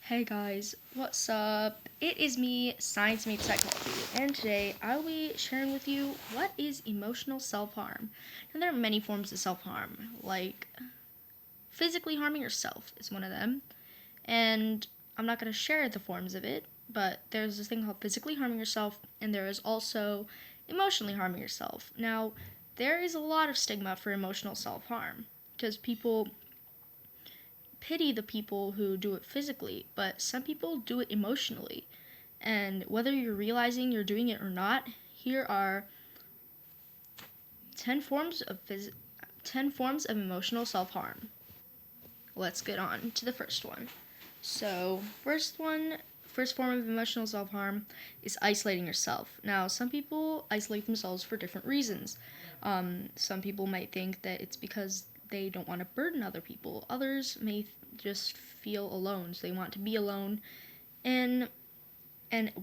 Hey guys, what's up? It is me, Science Meets Psychology, and today I will be sharing with you what is emotional self-harm. And there are many forms of self-harm, like physically harming yourself is one of them. And I'm not going to share the forms of it, but there's this thing called physically harming yourself, and there is also emotionally harming yourself. Now, there is a lot of stigma for emotional self-harm because people pity the people who do it physically, but some people do it emotionally. And whether you're realizing you're doing it or not, here are 10 forms of 10 forms of emotional self-harm. Let's get on to the first one. So, first form of emotional self-harm is isolating yourself. Now, some people isolate themselves for different reasons. Some people might think that it's because they don't want to burden other people. Others may just feel alone, so they want to be alone. And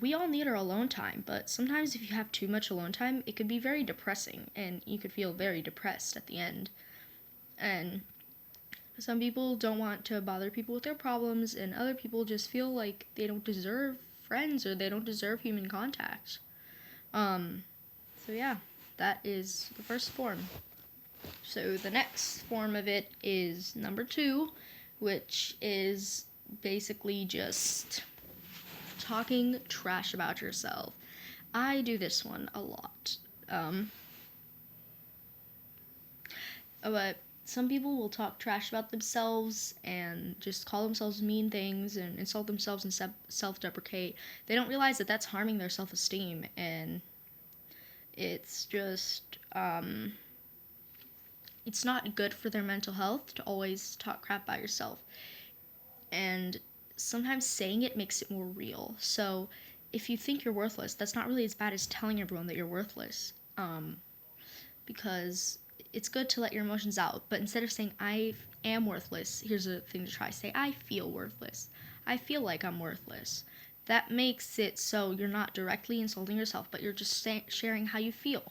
we all need our alone time, but sometimes if you have too much alone time, it could be very depressing, and you could feel very depressed at the end. And some people don't want to bother people with their problems, and other people just feel like they don't deserve friends or they don't deserve human contact. Um, so yeah, that is the first form. So the next form of it is number 2, which is basically just talking trash about yourself. I do this one a lot. But some people will talk trash about themselves and just call themselves mean things and insult themselves and self-deprecate. They don't realize that that's harming their self-esteem, and it's just it's not good for their mental health to always talk crap about yourself. And sometimes saying it makes it more real. So if you think you're worthless, that's not really as bad as telling everyone that you're worthless. Because it's good to let your emotions out. But instead of saying, I am worthless, here's a thing to try. Say, I feel worthless. I feel like I'm worthless. That makes it so you're not directly insulting yourself, but you're just sharing how you feel.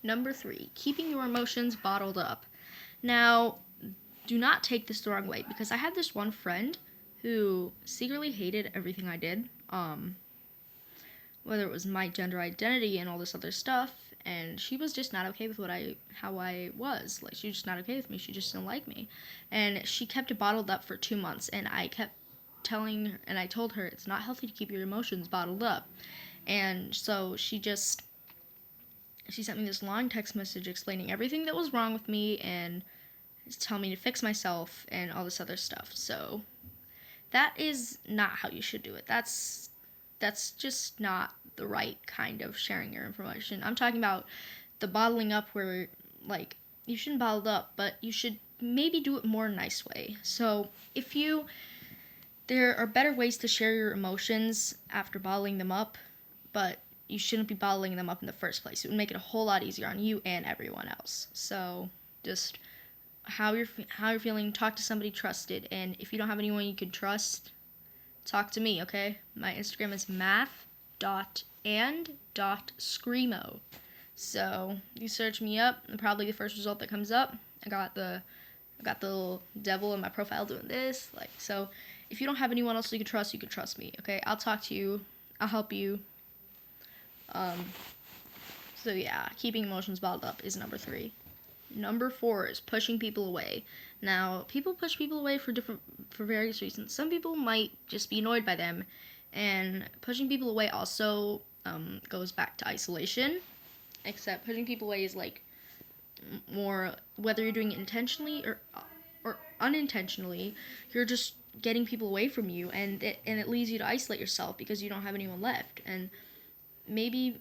Number 3, keeping your emotions bottled up. Now, do not take this the wrong way, because I had this one friend who secretly hated everything I did, whether it was my gender identity and all this other stuff, and she was just not okay with how I was. Like, she was just not okay with me. She just didn't like me. And she kept it bottled up for 2 months, and I kept telling her, and I told her it's not healthy to keep your emotions bottled up. And so she sent me this long text message explaining everything that was wrong with me and telling me to fix myself and all this other stuff. So that is not how you should do it. That's just not the right kind of sharing your information. I'm talking about the bottling up where, like, you shouldn't bottle it up, but you should maybe do it more nice way. So there are better ways to share your emotions after bottling them up, but you shouldn't be bottling them up in the first place. It would make it a whole lot easier on you and everyone else. So just how you're feeling, talk to somebody trusted, and if you don't have anyone you can trust, talk to me, okay? My Instagram is math.and.screamo. So you search me up, and probably the first result that comes up, I got the little devil in my profile doing this. Like, so if you don't have anyone else you can trust me, okay? I'll talk to you. I'll help you. So yeah, keeping emotions bottled up is number 3. Number 4 is pushing people away. Now, people push people away for various reasons. Some people might just be annoyed by them, and pushing people away also goes back to isolation. Except pushing people away is like more, whether you're doing it intentionally or unintentionally, you're just getting people away from you, and it leads you to isolate yourself because you don't have anyone left. And maybe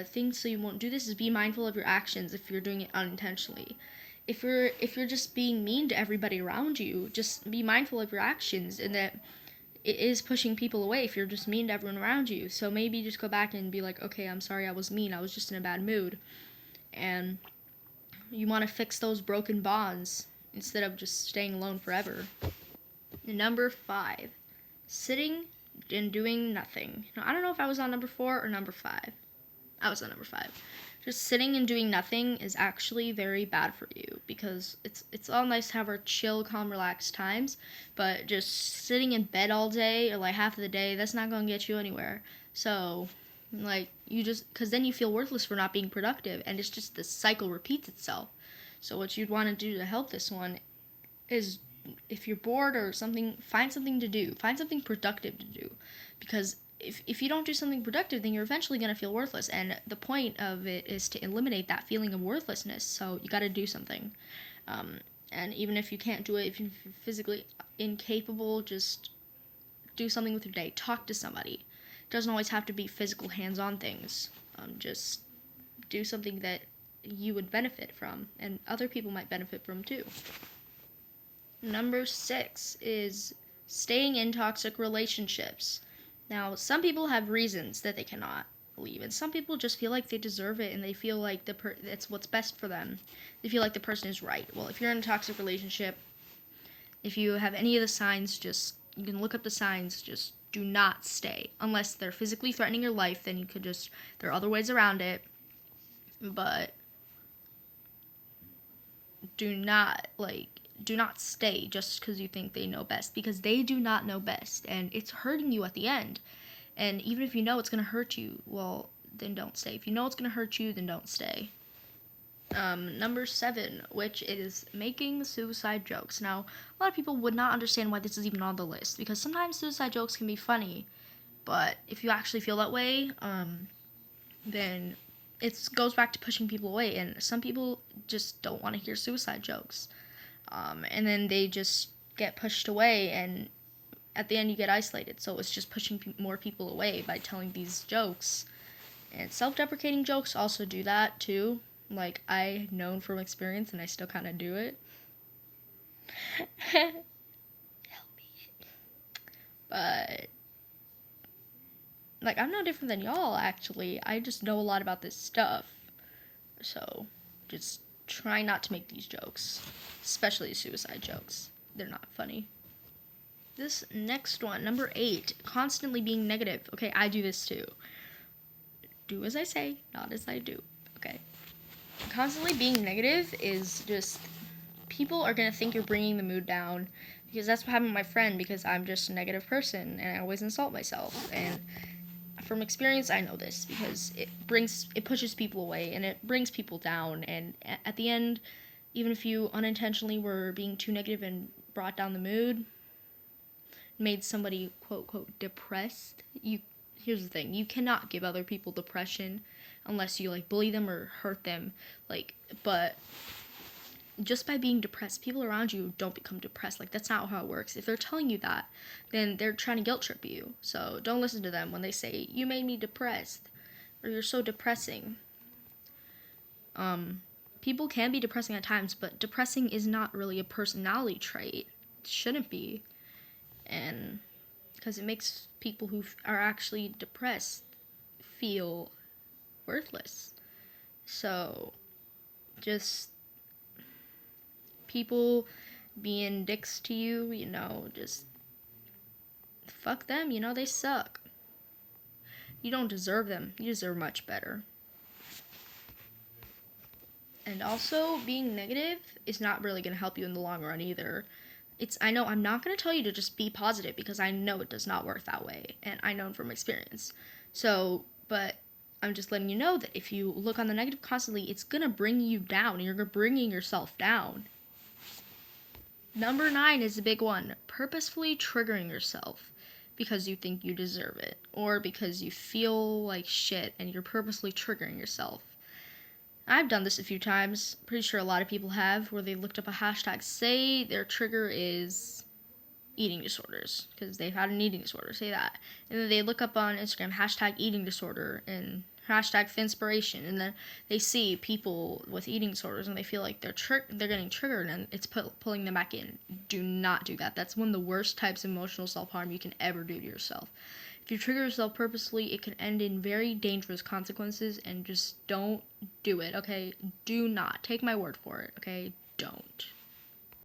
thing so you won't do this is be mindful of your actions if you're doing it unintentionally. If you're just being mean to everybody around you, just be mindful of your actions, and that it is pushing people away if you're just mean to everyone around you. So maybe just go back and be like, okay, I'm sorry I was mean. I was just in a bad mood. And you want to fix those broken bonds instead of just staying alone forever. Number 5, sitting and doing nothing. Now, I don't know if I was on number 4 or number 5. I was on number 5. just sitting and doing nothing is actually very bad for you, because it's all nice to have our chill, calm, relaxed times, but just sitting in bed all day or like half of the day, that's not going to get you anywhere. So like you just, because then you feel worthless for not being productive, and it's just the cycle repeats itself. So what you'd want to do to help this one is, if you're bored or something, find something to do, find something productive to do, because if you don't do something productive, then you're eventually going to feel worthless, and the point of it is to eliminate that feeling of worthlessness. So you got to do something, and even if you can't do it, if you're physically incapable, just do something with your day. Talk to somebody. It doesn't always have to be physical hands-on things. Just do something that you would benefit from and other people might benefit from too. Number 6 is staying in toxic relationships. Now, some people have reasons that they cannot leave, and some people just feel like they deserve it, and they feel like it's what's best for them. They feel like the person is right. Well, if you're in a toxic relationship, if you have any of the signs, just, you can look up the signs, just do not stay. Unless they're physically threatening your life, then you could just, there are other ways around it, but do not stay just because you think they know best, because they do not know best, and it's hurting you at the end. And even if you know it's going to hurt you, well, then don't stay. If you know it's going to hurt you, then don't stay. Number 7, which is making suicide jokes. Now, a lot of people would not understand why this is even on the list, because sometimes suicide jokes can be funny, but if you actually feel that way, then it goes back to pushing people away, and some people just don't want to hear suicide jokes. And then they just get pushed away, and at the end you get isolated. So it's just pushing more people away by telling these jokes. And self-deprecating jokes also do that too. Like, I know from experience, and I still kind of do it. Help me. But like, I'm no different than y'all, actually. I just know a lot about this stuff. So just try not to make these jokes, especially suicide jokes. They're not funny. This next one, number 8, constantly being negative. Okay, I do this too. Do as I say, not as I do. Okay. Constantly being negative is just, people are going to think you're bringing the mood down, because that's what happened with my friend, because I'm just a negative person, and I always insult myself. And from experience, I know this, because it pushes people away, and it brings people down, and at the end, even if you unintentionally were being too negative and brought down the mood, made somebody quote quote depressed, here's the thing, you cannot give other people depression unless you like bully them or hurt them, but just by being depressed, people around you don't become depressed. Like, that's not how it works. If they're telling you that, then they're trying to guilt trip you. So don't listen to them when they say, you made me depressed, or you're so depressing. People can be depressing at times, but depressing is not really a personality trait. It shouldn't be. And because it makes people who are actually depressed feel worthless. So just people being dicks to you, just fuck them, they suck. You don't deserve them. You deserve much better. And also, being negative is not really going to help you in the long run either. I know I'm not going to tell you to just be positive, because I know it does not work that way, and I know from experience. So, but I'm just letting you know that if you look on the negative constantly, it's going to bring you down, and you're bringing yourself down. Number 9 is a big one. Purposefully triggering yourself because you think you deserve it, or because you feel like shit and you're purposely triggering yourself. I've done this a few times. Pretty sure a lot of people have, where they looked up a hashtag, say their trigger is eating disorders, because they've had an eating disorder, say that. And then they look up on Instagram, hashtag eating disorder, and hashtag Finspiration, and then they see people with eating disorders, and they feel like they're getting triggered, and it's pulling them back in. Do not do that. That's one of the worst types of emotional self-harm you can ever do to yourself. If you trigger yourself purposely, it can end in very dangerous consequences, and just don't do it, okay? Do not. Take my word for it, okay? Don't.